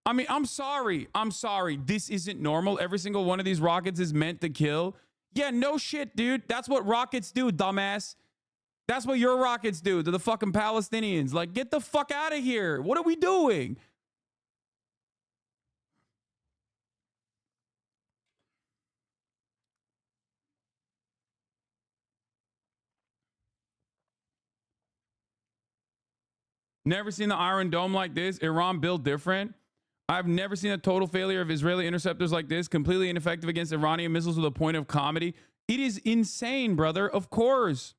I mean, I'm sorry. I'm sorry. This isn't normal. Every single one of these rockets is meant to kill. Yeah, no shit, dude. That's what rockets do, dumbass. That's what your rockets do to the fucking Palestinians. Like, get the fuck out of here. What are we doing? Never seen the Iron Dome like this. Iran built different. I've never seen a total failure of Israeli interceptors like this, completely ineffective against Iranian missiles with a point of comedy. It is insane, brother. Of course.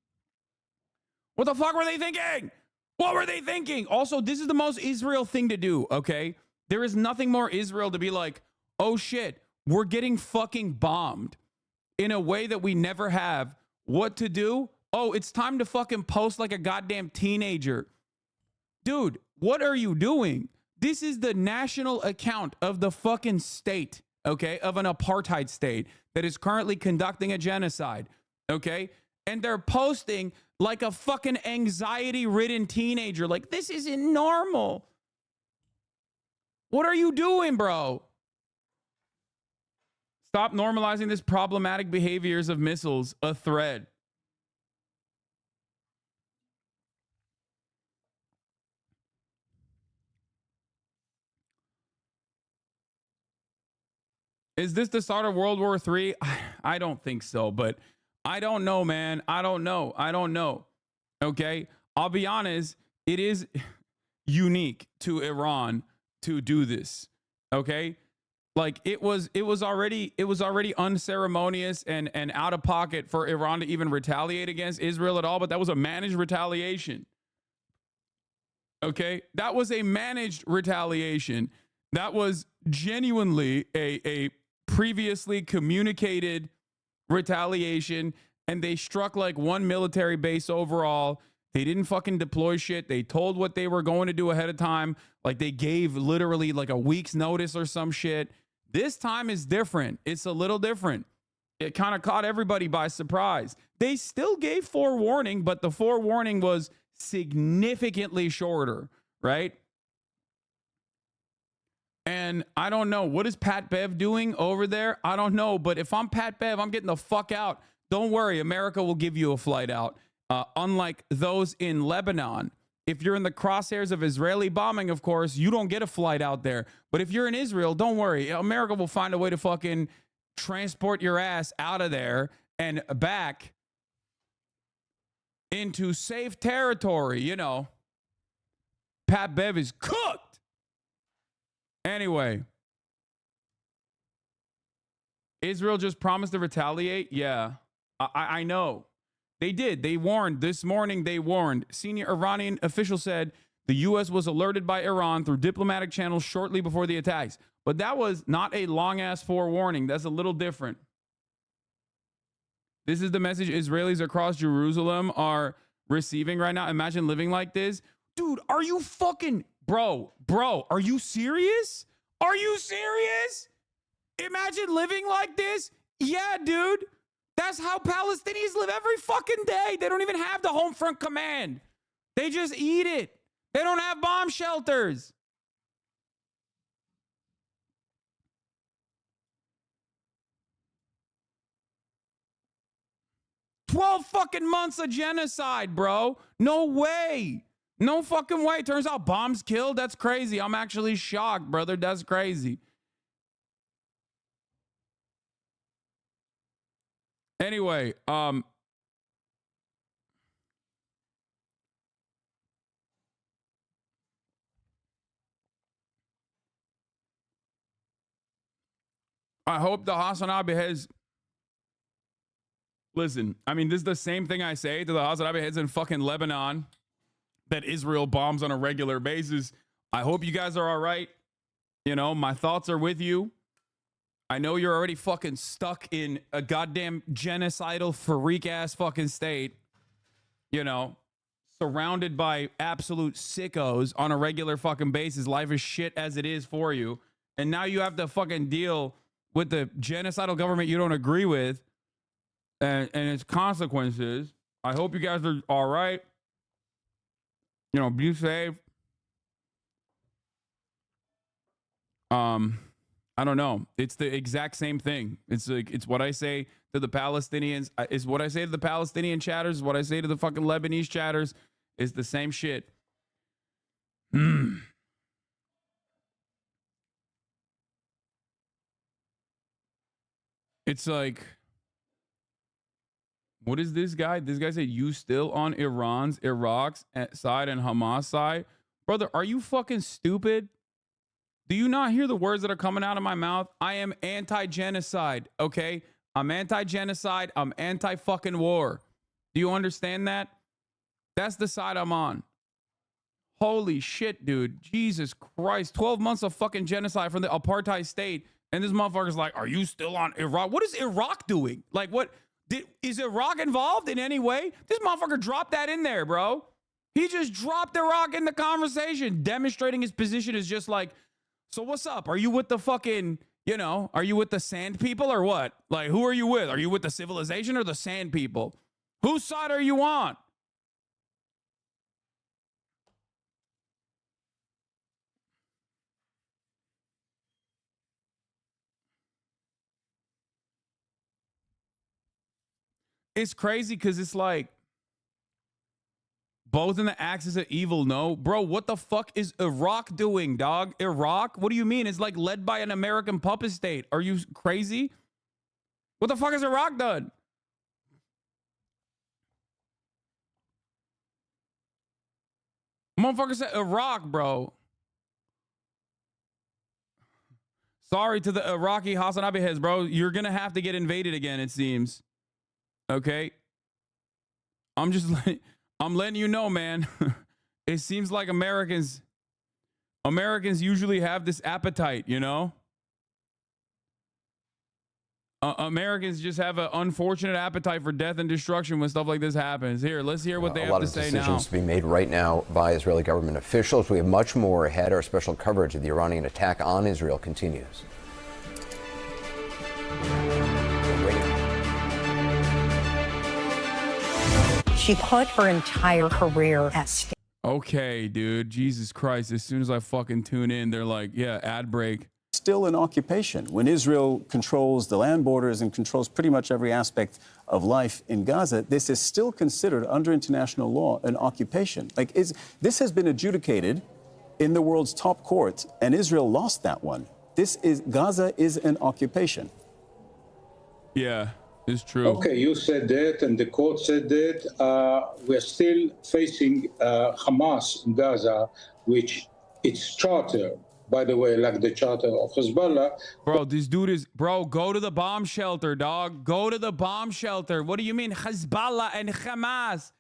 What the fuck were they thinking? What were they thinking? Also, this is the most Israel thing to do, okay? There is nothing more Israel to be like, oh shit, we're getting fucking bombed in a way that we never have. What to do? Oh, it's time to fucking post like a goddamn teenager. Dude, what are you doing? This is the national account of the fucking state, okay? Of an apartheid state that is currently conducting a genocide, okay? And they're posting like a fucking anxiety-ridden teenager. Like, this isn't normal. What are you doing, bro? Stop normalizing this problematic behaviors of missiles, a thread. Is this the start of World War III? I don't think so, but I don't know, man. I don't know. Okay? I'll be honest, it is unique to Iran to do this. Okay? Like it was already unceremonious and out of pocket for Iran to even retaliate against Israel at all, but that was a managed retaliation. Okay? That was a managed retaliation. That was genuinely a previously communicated retaliation, and they struck like one military base overall. They didn't fucking deploy shit. They told what they were going to do ahead of time. Like they gave literally like a week's notice or some shit. This time is different. It's a little different. It kind of caught everybody by surprise. They still gave forewarning, but the forewarning was significantly shorter, right? And I don't know. What is Pat Bev doing over there? I don't know. But if I'm Pat Bev, I'm getting the fuck out. Don't worry. America will give you a flight out. Unlike those in Lebanon. If you're in the crosshairs of Israeli bombing, of course, you don't get a flight out there. But if you're in Israel, don't worry. America will find a way to fucking transport your ass out of there and back into safe territory. You know, Pat Bev is cooked. Anyway, Israel just promised to retaliate. Yeah, I know. They did. They warned. This morning, they warned. Senior Iranian official said the U.S. was alerted by Iran through diplomatic channels shortly before the attacks. But that was not a long-ass forewarning. That's a little different. This is the message Israelis across Jerusalem are receiving right now. Imagine living like this. Dude, are you fucking... Bro, are you serious? Are you serious? Imagine living like this? Yeah, dude. That's how Palestinians live every fucking day. They don't even have the home front command. They just eat it. They don't have bomb shelters. "12 fucking months of genocide, bro. No way. No fucking way. Turns out bombs killed. That's crazy. I'm actually shocked, brother. That's crazy. Anyway, I hope the HasanAbi has... Listen, I mean, this is the same thing I say to the HasanAbi heads in fucking Lebanon that Israel bombs on a regular basis. I hope you guys are all right. You know, my thoughts are with you. I know you're already fucking stuck in a goddamn genocidal freak ass fucking state. You know, surrounded by absolute sickos on a regular fucking basis. Life is shit as it is for you. And now you have to fucking deal with the genocidal government you don't agree with and its consequences. I hope you guys are all right. You know, be safe. I don't know. It's the exact same thing. It's like, it's what I say to the Palestinians. It's what I say to the Palestinian chatters. What I say to the fucking Lebanese chatters. Is the same shit. It's like, what is this guy? This guy said, you still on Iran's, Iraq's side and Hamas side? Brother, are you fucking stupid? Do you not hear the words that are coming out of my mouth? I am anti-genocide, okay? I'm anti-genocide. I'm anti-fucking war. Do you understand that? That's the side I'm on. Holy shit, dude. Jesus Christ. 12 months of fucking genocide from the apartheid state. And this motherfucker's like, are you still on Iraq? What is Iraq doing? Like, what? Is Iraq involved in any way? This motherfucker dropped that in there, bro. He just dropped Iraq in the conversation, demonstrating his position is just like, so what's up? Are you with the fucking, are you with the sand people or what? Like, who are you with? Are you with the civilization or the sand people? Whose side are you on? It's crazy because it's like both in the axis of evil. No, bro, what the fuck is Iraq doing, dog? Iraq? What do you mean? It's like led by an American puppet state. Are you crazy? What the fuck has Iraq done? Motherfucker said Iraq, bro. Sorry to the Iraqi HasanAbi heads, bro. You're going to have to get invaded again, it seems. Okay? I'm letting you know, man. It seems like Americans usually have this appetite, Americans just have an unfortunate appetite for death and destruction when stuff like this happens. Here, let's hear what they have to say now. A lot of decisions to be made right now by Israeli government officials. We have much more ahead. Our special coverage of the Iranian attack on Israel continues. She put her entire career at stake. Okay, dude. Jesus Christ. As soon as I fucking tune in, they're like, yeah, ad break. Still an occupation. When Israel controls the land borders and controls pretty much every aspect of life in Gaza, this is still considered under international law an occupation. This has been adjudicated in the world's top court, and Israel lost that one. Gaza is an occupation. Yeah. Is true. Okay, you said that, and the court said that. We're still facing Hamas in Gaza, which its charter, by the way, like the charter of Hezbollah. Bro, this dude is, go to the bomb shelter, dog. Go to the bomb shelter. What do you mean, Hezbollah and Hamas?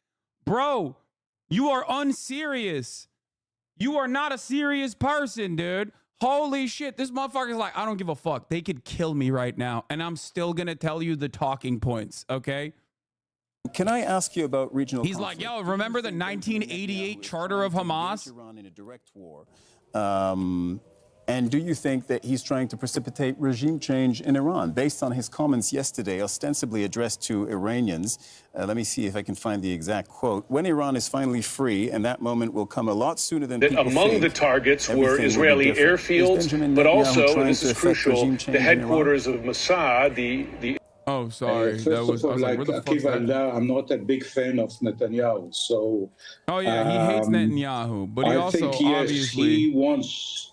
Bro, you are unserious. You are not a serious person, dude. Holy shit, this motherfucker's like, I don't give a fuck. They could kill me right now, and I'm still going to tell you the talking points, okay? Can I ask you about regional He's conflict? Like, yo, remember the 1988 charter of Hamas? Iran in a direct war. And do you think that he's trying to precipitate regime change in Iran? Based on his comments yesterday, ostensibly addressed to Iranians, let me see if I can find the exact quote. When Iran is finally free, and that moment will come a lot sooner than people think. Among the targets were Israeli airfields, but also, and this is crucial, the headquarters of Mossad, the Oh, sorry. That was like Akiva, I'm not a big fan of Netanyahu. So. Oh yeah, he hates Netanyahu, but he also think, yes, obviously he wants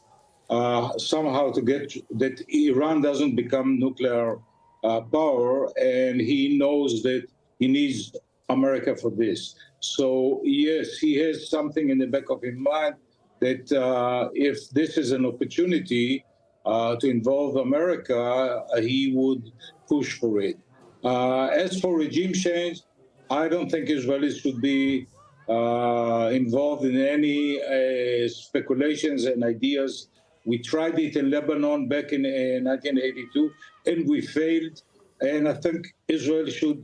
somehow to get that Iran doesn't become nuclear power, and he knows that he needs America for this. So yes, he has something in the back of his mind that if this is an opportunity to involve America, he would push for it. As for regime change, I don't think Israelis should be involved in any speculations and ideas. We tried it in Lebanon back in 1982, and we failed. And I think Israel should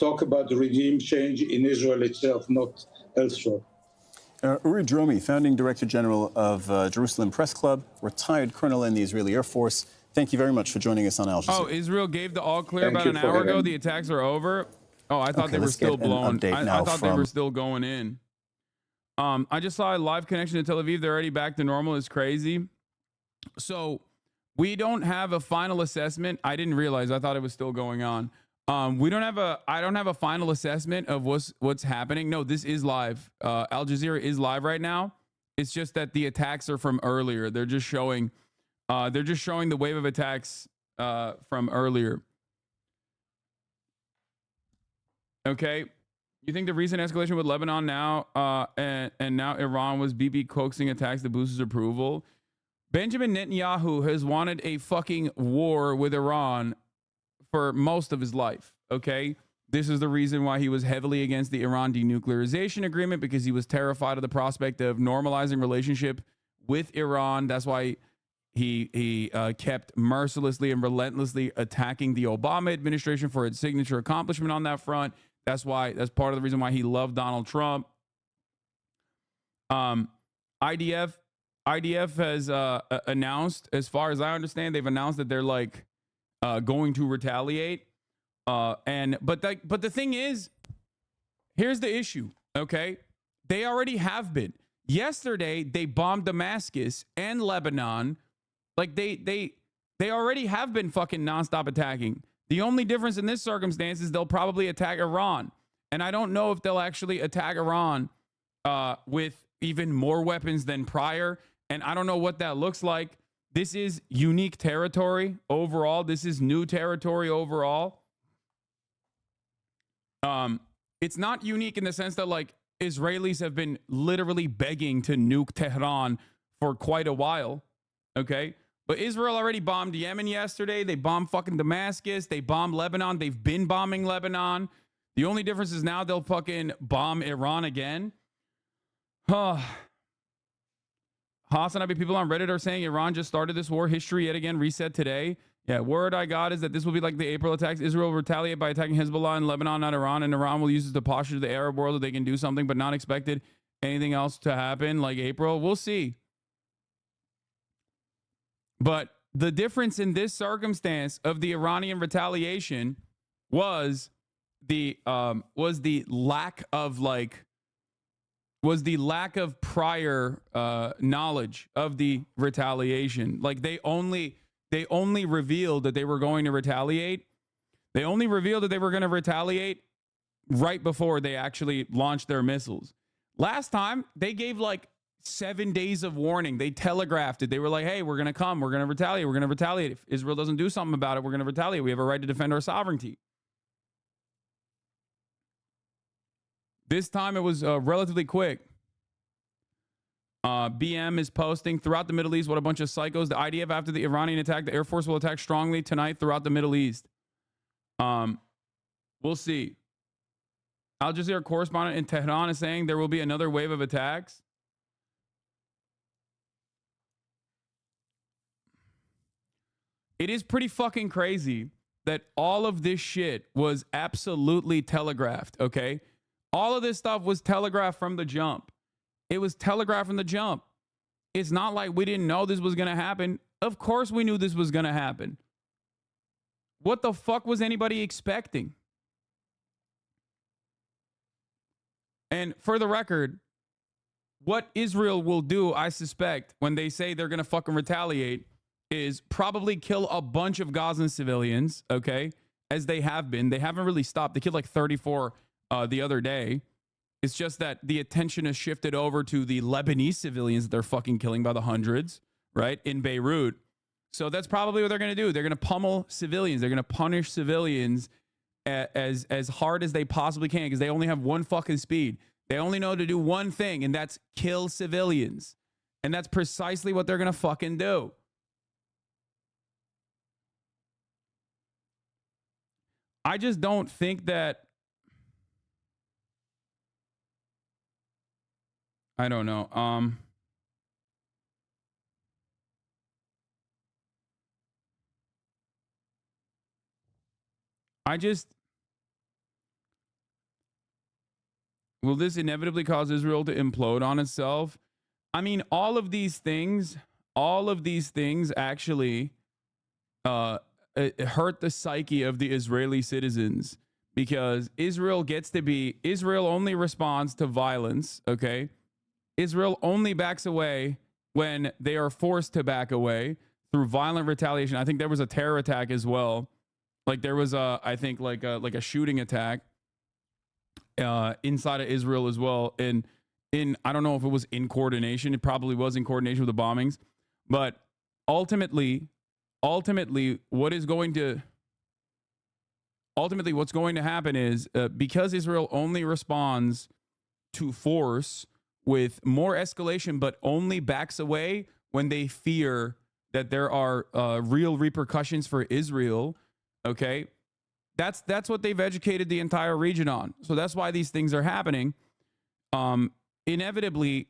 talk about the regime change in Israel itself, not elsewhere. Uri Dromi, founding Director General of Jerusalem Press Club, retired colonel in the Israeli Air Force. Thank you very much for joining us on Al Jazeera. Oh, Israel gave the all clear about an hour ago. The attacks are over. Oh, I thought they were still blowing. I thought they were still going in. I just saw a live connection to Tel Aviv. They're already back to normal. It's crazy. So we don't have a final assessment. I didn't realize. I thought it was still going on. I don't have a final assessment of what's happening. No, this is live. Al Jazeera is live right now. It's just that the attacks are from earlier. They're just showing the wave of attacks from earlier. Okay. You think the recent escalation with Lebanon now and now Iran was Bibi coaxing attacks to boost his approval? Benjamin Netanyahu has wanted a fucking war with Iran for most of his life, okay? This is the reason why he was heavily against the Iran denuclearization agreement, because he was terrified of the prospect of normalizing relationship with Iran. That's why he kept mercilessly and relentlessly attacking the Obama administration for its signature accomplishment on that front. That's part of the reason why he loved Donald Trump. IDF has announced, as far as I understand, they've announced that they're like going to retaliate. But the thing is, here's the issue. Okay, they already have been. Yesterday they bombed Damascus and Lebanon. Like they already have been fucking nonstop attacking. The only difference in this circumstance is they'll probably attack Iran. And I don't know if they'll actually attack Iran with even more weapons than prior. And I don't know what that looks like. This is unique territory overall. This is new territory overall. It's not unique in the sense that like Israelis have been literally begging to nuke Tehran for quite a while. Okay. But Israel already bombed Yemen yesterday. They bombed fucking Damascus. They bombed Lebanon. They've been bombing Lebanon. The only difference is now they'll fucking bomb Iran again. HasanAbi, people on Reddit are saying Iran just started this war. History yet again reset today. Yeah, word I got is that this will be like the April attacks. Israel will retaliate by attacking Hezbollah in Lebanon, not Iran. And Iran will use this to posture to the Arab world that they can do something, but not expected anything else to happen like April. We'll see. But the difference in this circumstance of the Iranian retaliation was the lack of prior knowledge of the retaliation. Like they only revealed that they were going to retaliate. They only revealed that they were going to retaliate right before they actually launched their missiles. Last time they gave like 7 days of warning. They telegraphed it. They were like, hey, we're going to come. We're going to retaliate. We're going to retaliate. If Israel doesn't do something about it, we're going to retaliate. We have a right to defend our sovereignty. This time it was relatively quick. BM is posting throughout the Middle East. What a bunch of psychos. The IDF after the Iranian attack. The Air Force will attack strongly tonight throughout the Middle East. We'll see. Al Jazeera correspondent in Tehran is saying there will be another wave of attacks. It is pretty fucking crazy that all of this shit was absolutely telegraphed, okay? All of this stuff was telegraphed from the jump. It was telegraphed from the jump. It's not like we didn't know this was going to happen. Of course we knew this was going to happen. What the fuck was anybody expecting? And for the record, what Israel will do, I suspect, when they say they're going to fucking retaliate, is probably kill a bunch of Gazan civilians, okay? As they have been. They haven't really stopped. They killed like 34 the other day. It's just that the attention has shifted over to the Lebanese civilians that they're fucking killing by the hundreds, right? In Beirut. So that's probably what they're going to do. They're going to pummel civilians. They're going to punish civilians as hard as they possibly can, because they only have one fucking speed. They only know to do one thing, and that's kill civilians. And that's precisely what they're going to fucking do. I just don't think that, I don't know. Will this inevitably cause Israel to implode on itself? I mean, all of these things actually hurt the psyche of the Israeli citizens, because Israel only responds to violence, okay? Israel only backs away when they are forced to back away through violent retaliation. I think there was a terror attack as well. Like there was I think like a shooting attack inside of Israel as well. And I don't know if it was in coordination. It probably was in coordination with the bombings. But ultimately, what's going to happen is because Israel only responds to force with more escalation, but only backs away when they fear that there are real repercussions for Israel. Okay, that's what they've educated the entire region on. So that's why these things are happening. Inevitably,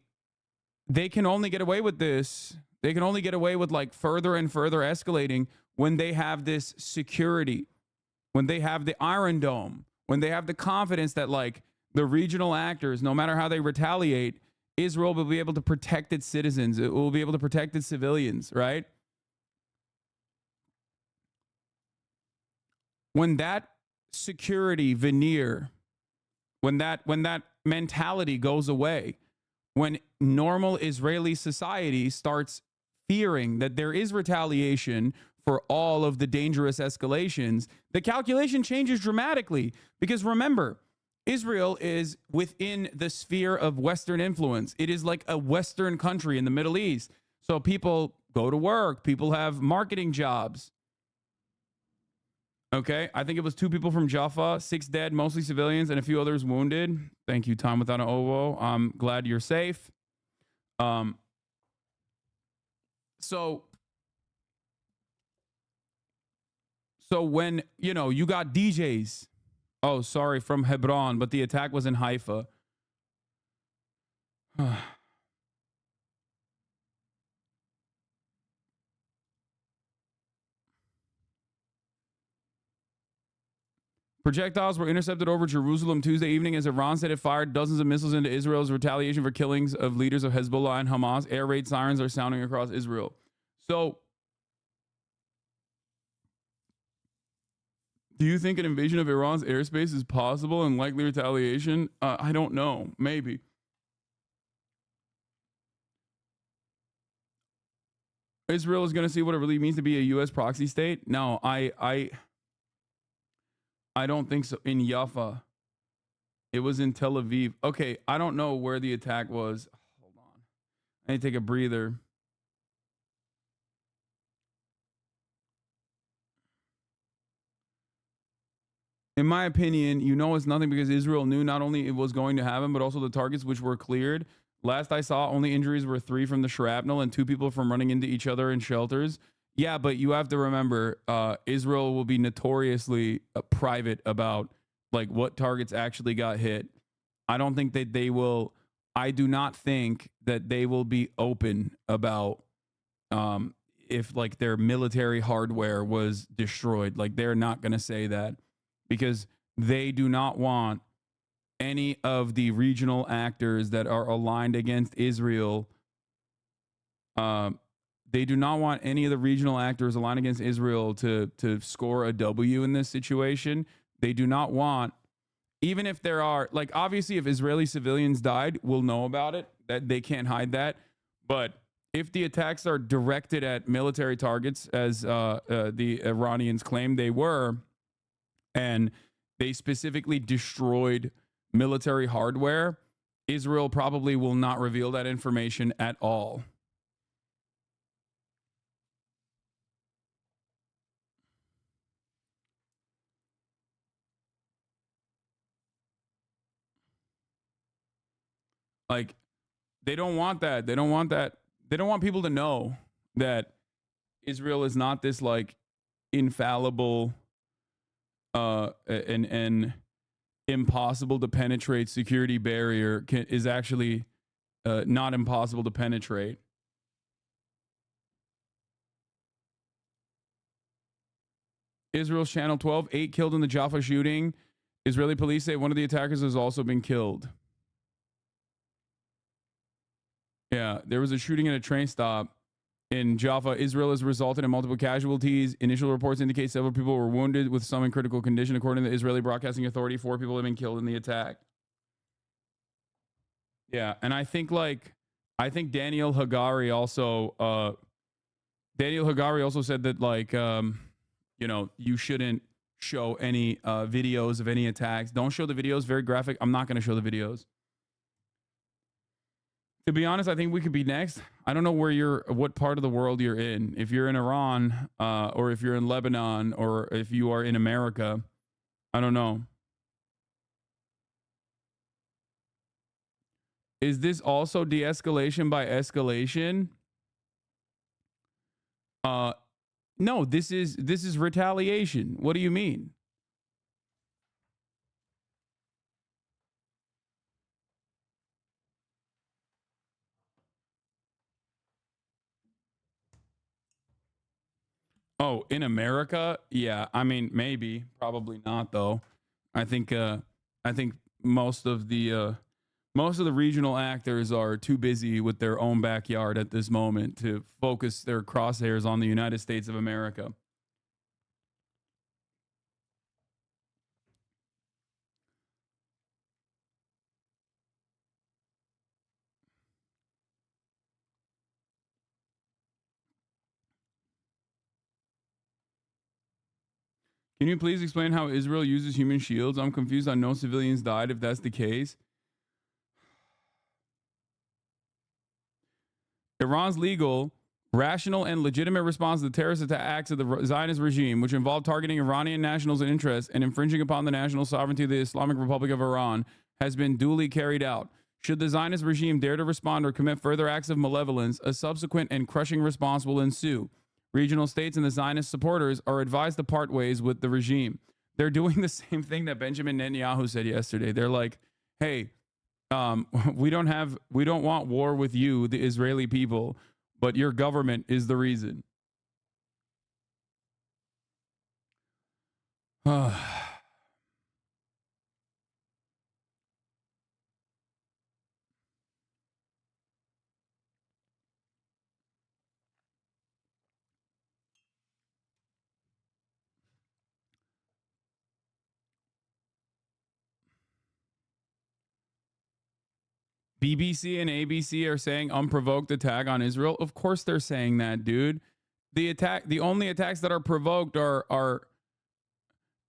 they can only get away with this. They can only get away with like further and further escalating when they have this security, when they have the Iron Dome, when they have the confidence that like the regional actors, no matter how they retaliate, Israel will be able to protect its citizens. It will be able to protect its civilians, right? When that security veneer, when that mentality goes away, when normal Israeli society starts fearing that there is retaliation for all of the dangerous escalations, the calculation changes dramatically. Because remember, Israel is within the sphere of Western influence. It is like a Western country in the Middle East. So people go to work, people have marketing jobs. Okay, I think it was 2 people from Jaffa, 6 dead, mostly civilians, and a few others wounded. Thank you, Time Without an Ovo. I'm glad you're safe. So when, you know, you got DJs, oh, sorry, from Hebron, but the attack was in Haifa. Projectiles were intercepted over Jerusalem Tuesday evening as Iran said it fired dozens of missiles into Israel's retaliation for killings of leaders of Hezbollah and Hamas. Air raid sirens are sounding across Israel. So, do you think an invasion of Iran's airspace is possible and likely retaliation? I don't know. Maybe. Israel is going to see what it really means to be a U.S. proxy state? No, I don't think so. In Jaffa. It was in Tel Aviv. Okay, I don't know where the attack was. Hold on. I need to take a breather. In my opinion, you know it's nothing because Israel knew not only it was going to happen, but also the targets which were cleared. Last I saw, only injuries were 3 from the shrapnel and 2 people from running into each other in shelters. Yeah, but you have to remember, Israel will be notoriously private about like what targets actually got hit. I don't think that they will. I do not think that they will be open about if like their military hardware was destroyed. Like they're not going to say that because they do not want any of the regional actors that are aligned against Israel. They do not want any of the regional actors aligned against Israel to score a W in this situation. They do not want, even if there are, like, obviously, if Israeli civilians died, we'll know about it. That they can't hide that. But if the attacks are directed at military targets, as the Iranians claim they were, and they specifically destroyed military hardware, Israel probably will not reveal that information at all. Like, they don't want that. They don't want that. They don't want people to know that Israel is not this like infallible and impossible to penetrate security barrier is actually not impossible to penetrate. Israel's Channel 12, 8 killed in the Jaffa shooting. Israeli police say one of the attackers has also been killed. Yeah, there was a shooting at a train stop in Jaffa. Israel has resulted in multiple casualties. Initial reports indicate several people were wounded, with some in critical condition. According to the Israeli Broadcasting Authority, 4 people have been killed in the attack. Yeah, and I think like I think Daniel Hagari also said that, like, you know, you shouldn't show any videos of any attacks. Don't show the videos. Very graphic. I'm not going to show the videos. To be honest, I think we could be next. I don't know what part of the world you're in. If you're in Iran, or if you're in Lebanon, or if you are in America, I don't know. Is this also de-escalation by escalation? No, this is retaliation. What do you mean? Oh, in America? Yeah, I mean, maybe, probably not though. I think most of the regional actors are too busy with their own backyard at this moment to focus their crosshairs on the United States of America. Can you please explain how Israel uses human shields? I'm confused on no civilians died if that's the case. Iran's legal, rational, and legitimate response to the terrorist acts of the Zionist regime, which involved targeting Iranian nationals and interests and infringing upon the national sovereignty of the Islamic Republic of Iran, has been duly carried out. Should the Zionist regime dare to respond or commit further acts of malevolence, a subsequent and crushing response will ensue. Regional states and the Zionist supporters are advised to part ways with the regime. They're doing the same thing that Benjamin Netanyahu said yesterday. They're like, hey, we don't want war with you, the Israeli people, but your government is the reason. BBC and ABC are saying unprovoked attack on Israel. Of course they're saying that, dude. The only attacks that are provoked are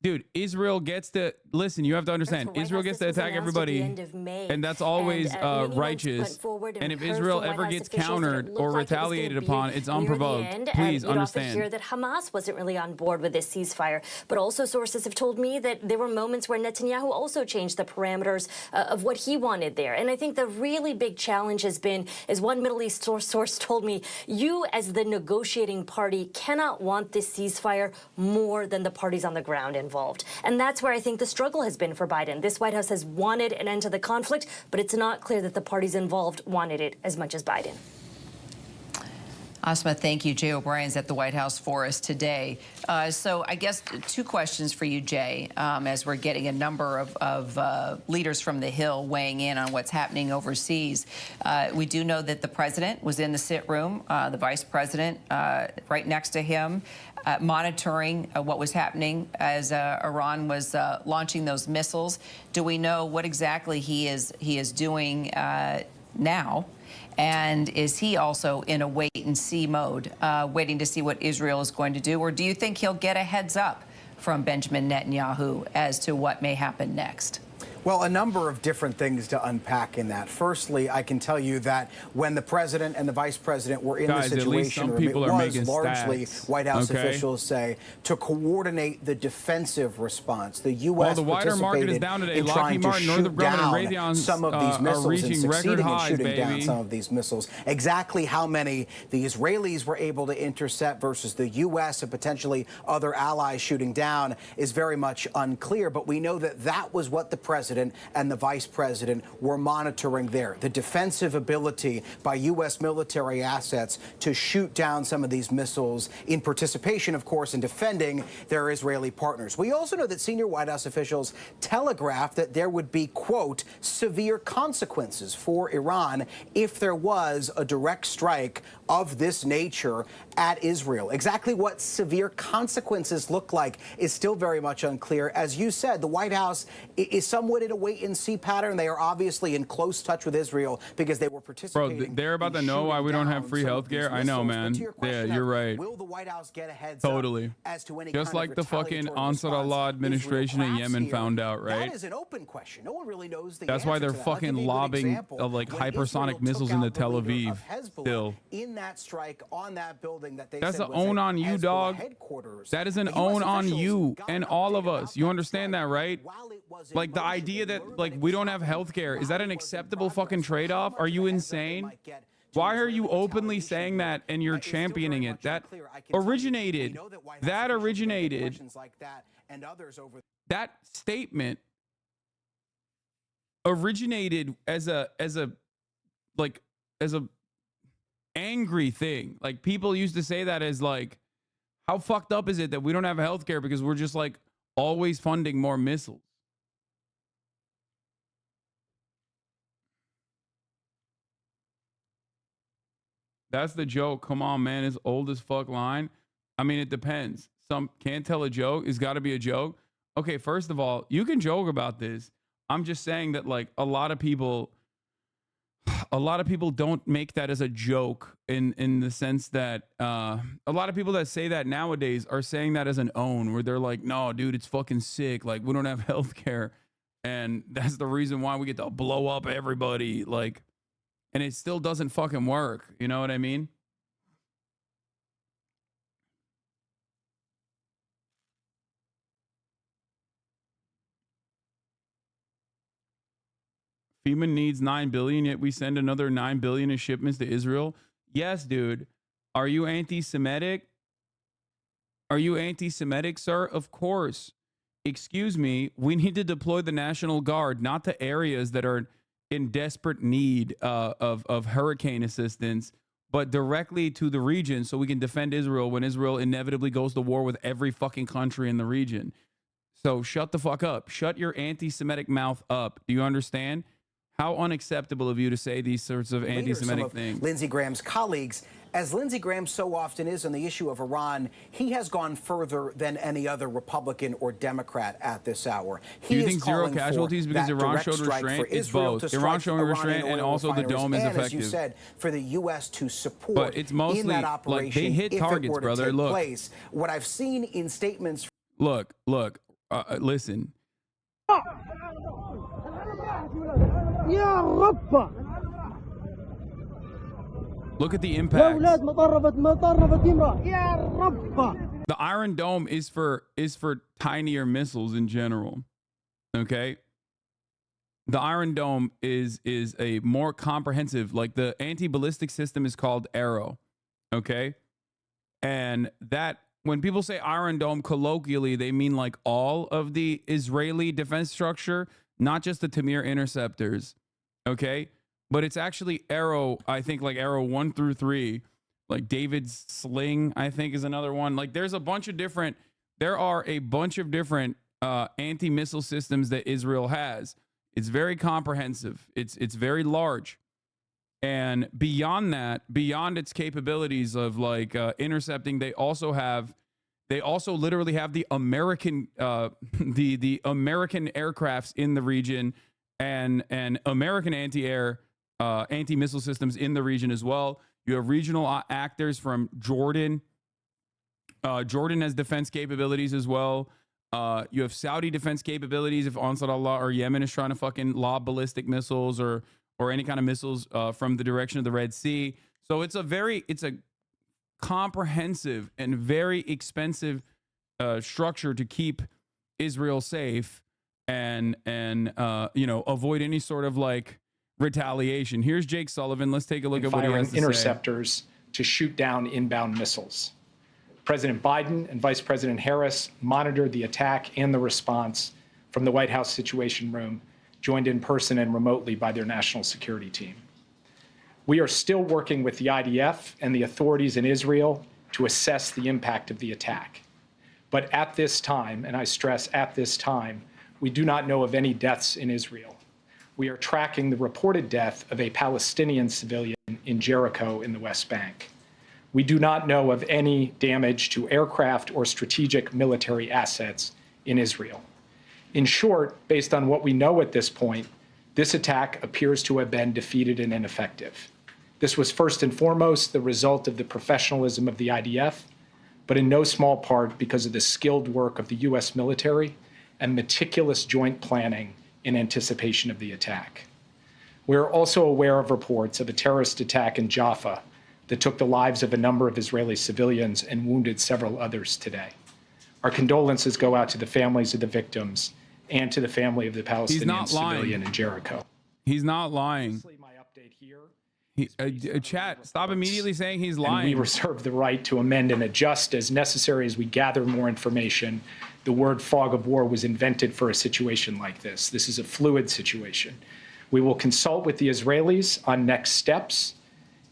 dude, Israel gets to listen. You have to understand, Israel gets to attack everybody, and that's always righteous. And if Israel ever gets countered or retaliated upon, it's unprovoked. Please understand. Hear that Hamas wasn't really on board with this ceasefire, but also sources have told me that there were moments where Netanyahu also changed the parameters of what he wanted there. And I think the really big challenge has been, as one Middle East source told me, you as the negotiating party cannot want this ceasefire more than the parties on the ground involved. And that's where I think the struggle has been for Biden. This White House has wanted an end to the conflict, but it's not clear that the parties involved wanted it as much as Biden. Asma, thank you. Jay O'Brien's at the White House for us today. So I guess two questions for you, Jay, as we're getting a number of leaders from the Hill weighing in on what's happening overseas. We do know that the president was in the sit room, the vice president right next to him, monitoring what was happening as Iran was launching those missiles. Do we know what exactly he is doing now? And is he also in a wait-and-see mode, waiting to see what Israel is going to do? Or do you think he'll get a heads up from Benjamin Netanyahu as to what may happen next? Well, a number of different things to unpack in that. Firstly, I can tell you that when the president and the vice president were in the situation room, it was largely White House officials say to coordinate the defensive response. The U.S. participated in trying to shoot down some of these missiles and succeeding in shooting down some of these missiles. Exactly how many the Israelis were able to intercept versus the U.S. and potentially other allies shooting down is very much unclear. But we know that that was what the president and the vice president were monitoring there. The defensive ability by U.S. military assets to shoot down some of these missiles in participation, of course, in defending their Israeli partners. We also know that senior White House officials telegraphed that there would be, quote, severe consequences for Iran if there was a direct strike of this nature at Israel. Exactly what severe consequences look like is still very much unclear. As you said, the White House is somewhat in a wait-and-see pattern. They are obviously in close touch with Israel because they were participating. Bro, they're about to know why we don't have free healthcare. I know, man. Yeah, you're right. Will the White House get a heads totally. up as to any just kind like of the fucking retaliatory Ansar Allah administration in Yemen here? found out, right? That is an open question. No one really knows the That's answer why they're to that. I'll fucking give you a good lobbing example. like When hypersonic Israel missiles took into out the Tel leader Aviv. of Hezbollah Still. in that strike on that building that they That's said an was own a on you, Hezbollah dog. headquarters. That is an The US own on officials you got and an all update of us. about You that understand that, strike. right? While it was in Like the motion, idea they that learned like it we was don't have happening. healthcare, is that While an it was in acceptable progress, fucking so how trade-off? much Are of a you heads up they insane? might get to Why are Israeli you openly retaliation saying that and you're is still very championing it? much That unclear. I can tell you, originated. we know that White House That officials are getting originated. questions like that and others over That statement originated as a angry thing. Like people used to say that as like, how fucked up is it that we don't have healthcare because we're just like always funding more missiles? That's the joke. Come on, man. It's old as fuck line. I mean, it depends. Some can't tell a joke. It's got to be a joke. Okay, first of all, you can joke about this. I'm just saying that like a lot of people don't make that as a joke in the sense that a lot of people that say that nowadays are saying that as an own, where they're like, no, dude, it's fucking sick. Like we don't have healthcare, and that's the reason why we get to blow up everybody. Like, and it still doesn't fucking work. You know what I mean? FEMA needs $9 billion, yet we send another $9 billion in shipments to Israel. Yes, dude. Are you anti-Semitic? Are you anti-Semitic, sir? Of course. Excuse me. We need to deploy the National Guard, not to areas that are in desperate need of hurricane assistance, but directly to the region so we can defend Israel when Israel inevitably goes to war with every fucking country in the region. So shut the fuck up. Shut your anti-Semitic mouth up. Do you understand? How unacceptable of you to say these sorts of anti-Semitic things. Lindsey Graham's colleagues, as Lindsey Graham so often is on the issue of Iran, he has gone further than any other Republican or Democrat at this hour. Do you think zero casualties because Iran showed restraint? It's both. Iran showing restraint and also the dome is effective. As you said, for the U.S. to support but it's mostly, in that operation, like, they hit targets, brother. Look. Place. What I've seen in statements. Look, listen. Look at the impact. The Iron Dome is for tinier missiles in general. Okay? The Iron Dome is a more comprehensive, like the anti-ballistic system is called Arrow. Okay? And that when people say Iron Dome colloquially, they mean like all of the Israeli defense structure, not just the Tamir interceptors. Okay? But it's actually Arrow, I think like Arrow 1 through 3, like David's Sling, I think is another one. Like there are a bunch of different anti-missile systems that Israel has. It's very comprehensive. It's very large. And beyond that, beyond its capabilities of like intercepting, they also literally have the American the American aircrafts in the region and American anti-missile systems in the region as well. You have regional actors from Jordan. Jordan has defense capabilities as well. You have Saudi defense capabilities if Ansar Allah or Yemen is trying to fucking lob ballistic missiles or any kind of missiles from the direction of the Red Sea. So it's a comprehensive and very expensive structure to keep Israel safe and avoid any sort of like retaliation. Here's Jake Sullivan. Let's take a look at what he has to say. Interceptors to shoot down inbound missiles. President Biden and Vice President Harris monitored the attack and the response from the White House Situation Room, joined in person and remotely by their national security team. We are still working with the IDF and the authorities in Israel to assess the impact of the attack. But at this time, and I stress at this time, we do not know of any deaths in Israel. We are tracking the reported death of a Palestinian civilian in Jericho in the West Bank. We do not know of any damage to aircraft or strategic military assets in Israel. In short, based on what we know at this point, this attack appears to have been defeated and ineffective. This was first and foremost the result of the professionalism of the IDF, but in no small part because of the skilled work of the U.S. military and meticulous joint planning in anticipation of the attack. We're also aware of reports of a terrorist attack in Jaffa that took the lives of a number of Israeli civilians and wounded several others today. Our condolences go out to the families of the victims and to the family of the Palestinian civilian in Jericho. He's not lying. Chat, stop immediately saying he's lying. And we reserve the right to amend and adjust as necessary as we gather more information. The word fog of war was invented for a situation like this. This is a fluid situation. We will consult with the Israelis on next steps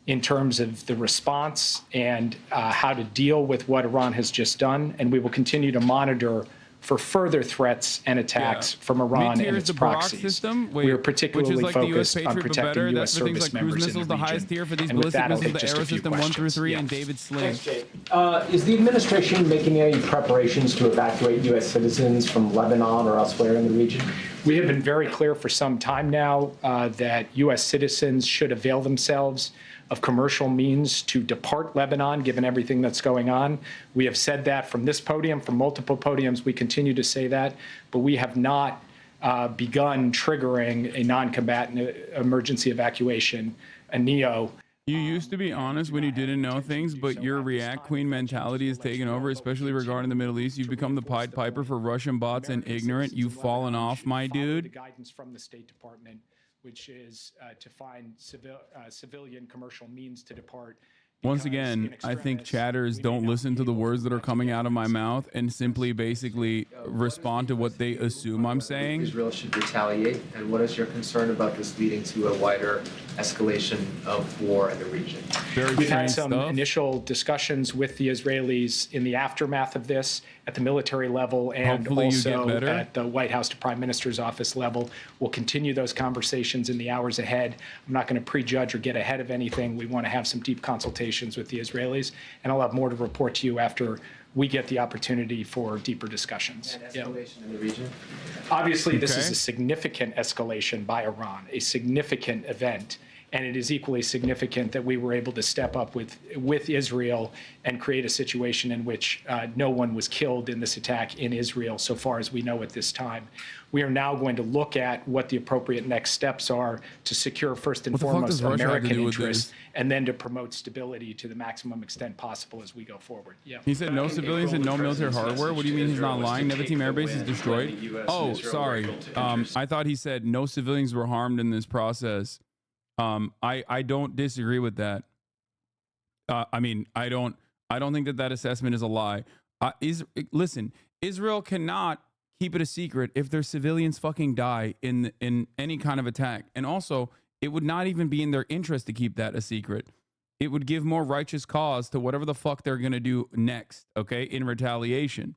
in terms of the response and how to deal with what Iran has just done. And we will continue to monitor for further threats and attacks from Iran and its proxies. We are particularly focused on protecting U.S. service members in the region. The highest tier for these and with ballistic that, I'll missiles, take the just a Arrow few System 1 through 3 questions. and David Sling. Thanks, Jake. Is the administration making any preparations to evacuate U.S. citizens from Lebanon or elsewhere in the region? We have been very clear for some time now that U.S. citizens should avail themselves of commercial means to depart Lebanon, given everything that's going on. We have said that from this podium, from multiple podiums. We continue to say that, but we have not begun triggering a non-combatant emergency evacuation, a NEO. You used to be honest when you didn't know things, but your react queen mentality is taken over, especially regarding the Middle East. You've become the Pied Piper for Russian bots and ignorant. You've fallen off, my dude. The guidance from the State Department, which is to find civilian commercial means to depart. Once again, I think chatters don't listen to the words that are coming out of my mouth and simply basically respond to what they assume I'm saying. Israel should retaliate, and what is your concern about this leading to a wider escalation of war in the region? We've had some initial discussions with the Israelis in the aftermath of this at the military level and also at the White House to Prime Minister's office level. We'll continue those conversations in the hours ahead. I'm not going to prejudge or get ahead of anything. We want to have some deep consultations with the Israelis, and I'll have more to report to you after we get the opportunity for deeper discussions. And escalation in the region? Obviously, this is a significant escalation by Iran, a significant event. And it is equally significant that we were able to step up with Israel and create a situation in which no one was killed in this attack in Israel, so far as we know at this time. We are now going to look at what the appropriate next steps are to secure, first and foremost, American interests, and then to promote stability to the maximum extent possible as we go forward. Yeah. He said no civilians and no military hardware. What do you mean he's not lying? Nevatim Air Base is destroyed. Oh, sorry. I thought he said no civilians were harmed in this process. I don't disagree with that. I mean, I don't think that assessment is a lie. Listen, Israel cannot keep it a secret if their civilians fucking die in any kind of attack. And also, it would not even be in their interest to keep that a secret. It would give more righteous cause to whatever the fuck they're going to do next, okay, in retaliation.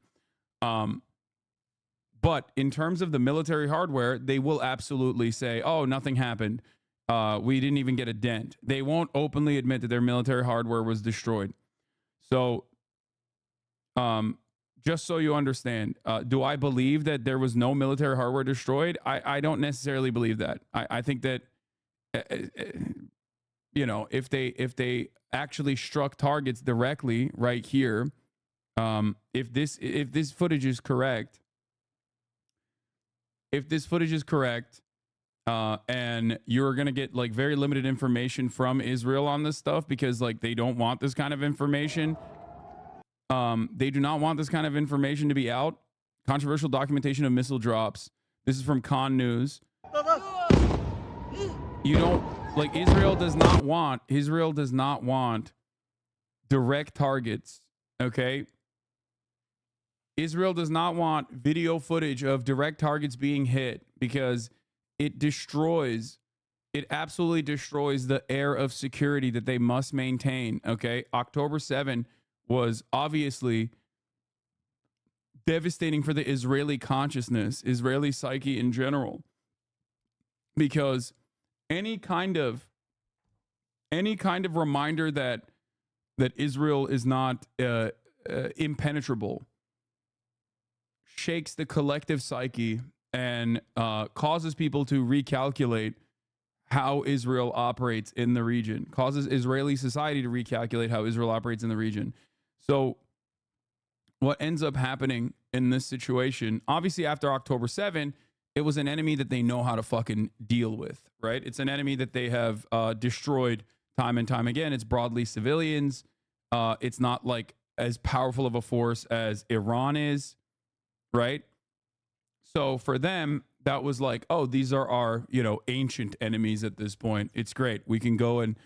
But in terms of the military hardware, they will absolutely say, oh, nothing happened. We didn't even get a dent. They won't openly admit that their military hardware was destroyed. So, just so you understand, do I believe that there was no military hardware destroyed? I don't necessarily believe that. I think that, you know, if they actually struck targets directly right here, if this footage is correct, and you're going to get like very limited information from Israel on this stuff because like they don't want this kind of information. They do not want this kind of information to be out. Controversial documentation of missile drops. This is from Con News. You don't like Israel does not want direct targets. Okay. Israel does not want video footage of direct targets being hit because it absolutely destroys the air of security that they must maintain. Okay. October 7 was obviously devastating for the Israeli consciousness, Israeli psyche in general, because any kind of reminder that that Israel is not impenetrable shakes the collective psyche and causes people to recalculate how Israel operates in the region, causes Israeli society to recalculate how Israel operates in the region. So what ends up happening in this situation, obviously after October 7, it was an enemy that they know how to fucking deal with, right? It's an enemy that they have destroyed time and time again. It's broadly civilians. It's not like as powerful of a force as Iran is, right? So for them, that was like, oh, these are our, ancient enemies at this point. It's great. We can go and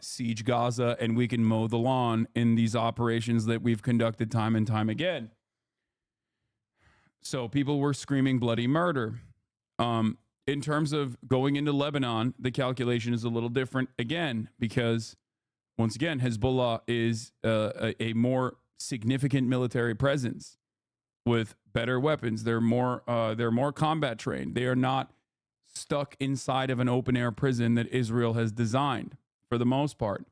siege Gaza and we can mow the lawn in these operations that we've conducted time and time again. So people were screaming bloody murder. In terms of going into Lebanon, the calculation is a little different again, because once again, Hezbollah is a more significant military presence with better weapons. They're more combat trained. They are not stuck inside of an open air prison that Israel has designed for the most part.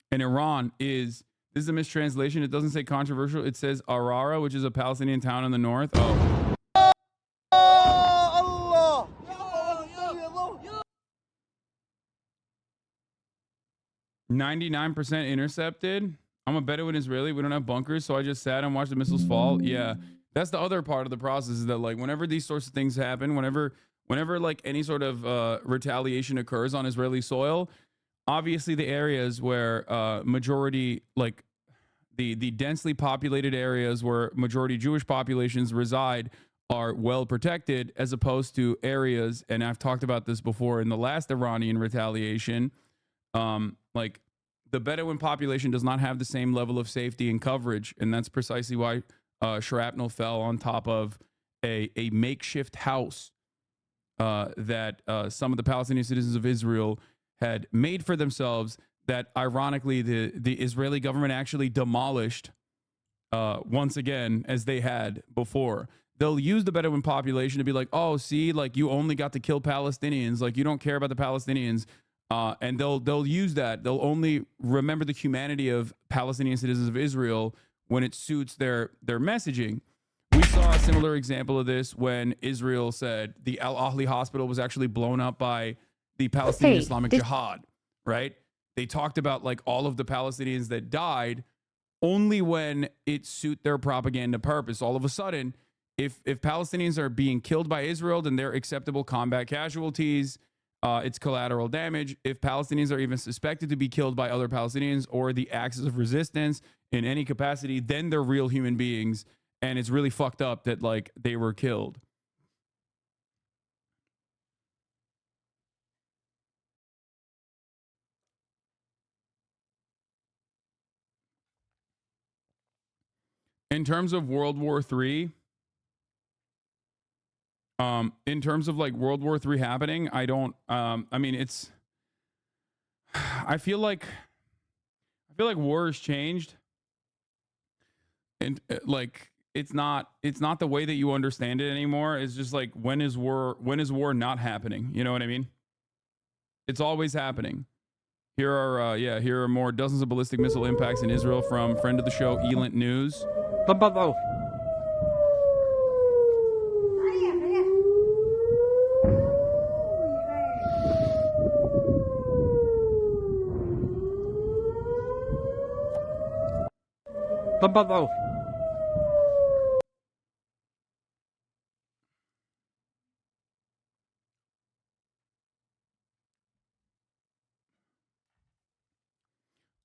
And Iran is, this is a mistranslation. It doesn't say controversial. It says Arara, which is a Palestinian town in the north. Oh. 99% intercepted. I'm a Bedouin Israeli. We don't have bunkers, so I just sat and watched the missiles fall. Yeah, that's the other part of the process, is that like whenever these sorts of things happen, whenever like any sort of retaliation occurs on Israeli soil, obviously the areas where majority, like the densely populated areas where majority Jewish populations reside are well protected, as opposed to areas, and I've talked about this before in the last Iranian retaliation, like the Bedouin population does not have the same level of safety and coverage. And that's precisely why shrapnel fell on top of a makeshift house that some of the Palestinian citizens of Israel had made for themselves, that ironically the Israeli government actually demolished once again, as they had before. They'll use the Bedouin population to be like, oh, see, like you only got to kill Palestinians, like you don't care about the Palestinians. And they'll use that. They'll only remember the humanity of Palestinian citizens of Israel when it suits their messaging. We saw a similar example of this when Israel said the Al Ahli hospital was actually blown up by the Palestinian Islamic Jihad, right? They talked about like all of the Palestinians that died only when it suit their propaganda purpose. All of a sudden, if Palestinians are being killed by Israel, then they're acceptable combat casualties. It's collateral damage. If Palestinians are even suspected to be killed by other Palestinians or the axis of resistance in any capacity, then they're real human beings. And it's really fucked up that like they were killed. In terms of World War III, in terms of like World War III happening, I mean, I feel like war has changed, and like it's not the way that you understand it anymore. It's just like, when is war not happening? You know what I mean? It's always happening. Here are more dozens of ballistic missile impacts in Israel from friend of the show, Elent News.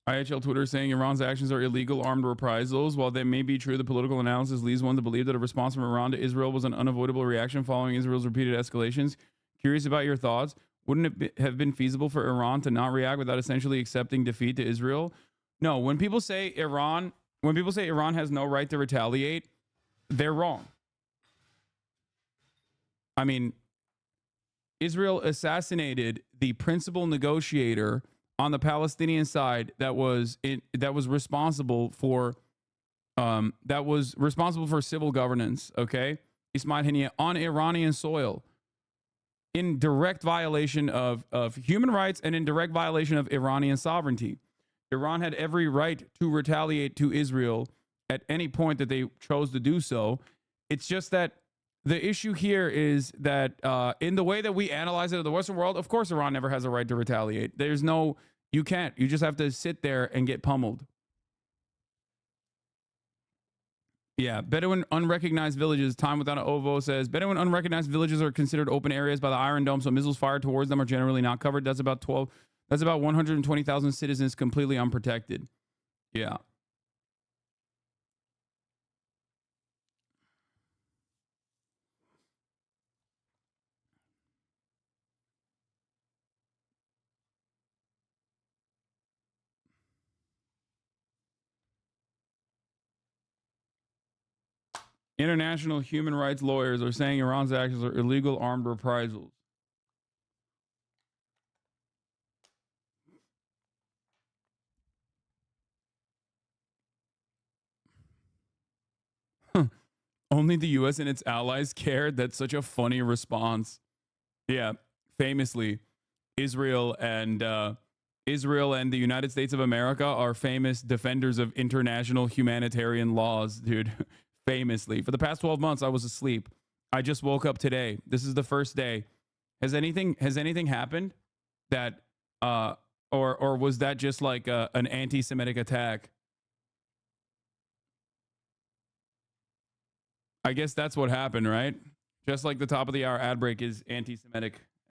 IHL Twitter saying Iran's actions are illegal armed reprisals. While they may be true, the political analysis leads one to believe that a response from Iran to Israel was an unavoidable reaction following Israel's repeated escalations. Curious about your thoughts. Wouldn't it have been feasible for Iran to not react without essentially accepting defeat to Israel? No, when people say Iran has no right to retaliate, they're wrong. I mean, Israel assassinated the principal negotiator on the Palestinian side that was responsible for civil governance, okay? Ismail Haniyeh, on Iranian soil, in direct violation of human rights and in direct violation of Iranian sovereignty. Iran had every right to retaliate to Israel at any point that they chose to do so. It's just that the issue here is that in the way that we analyze it in the Western world, of course, Iran never has a right to retaliate. There's no, you can't. You just have to sit there and get pummeled. Yeah, Bedouin unrecognized villages. Time Without an Ovo says Bedouin unrecognized villages are considered open areas by the Iron Dome, so missiles fired towards them are generally not covered. That's about 120,000 citizens completely unprotected. Yeah. International human rights lawyers are saying Iran's actions are illegal armed reprisals. Only the US and its allies cared. That's such a funny response. Yeah, famously, Israel and the United States of America are famous defenders of international humanitarian laws, dude. Famously. For the past 12 months, I was asleep. I just woke up today. This is the first day. Has anything happened that or was that just like an anti-Semitic attack? I guess that's what happened, right? Just like the top of the hour ad break is anti-Semitic.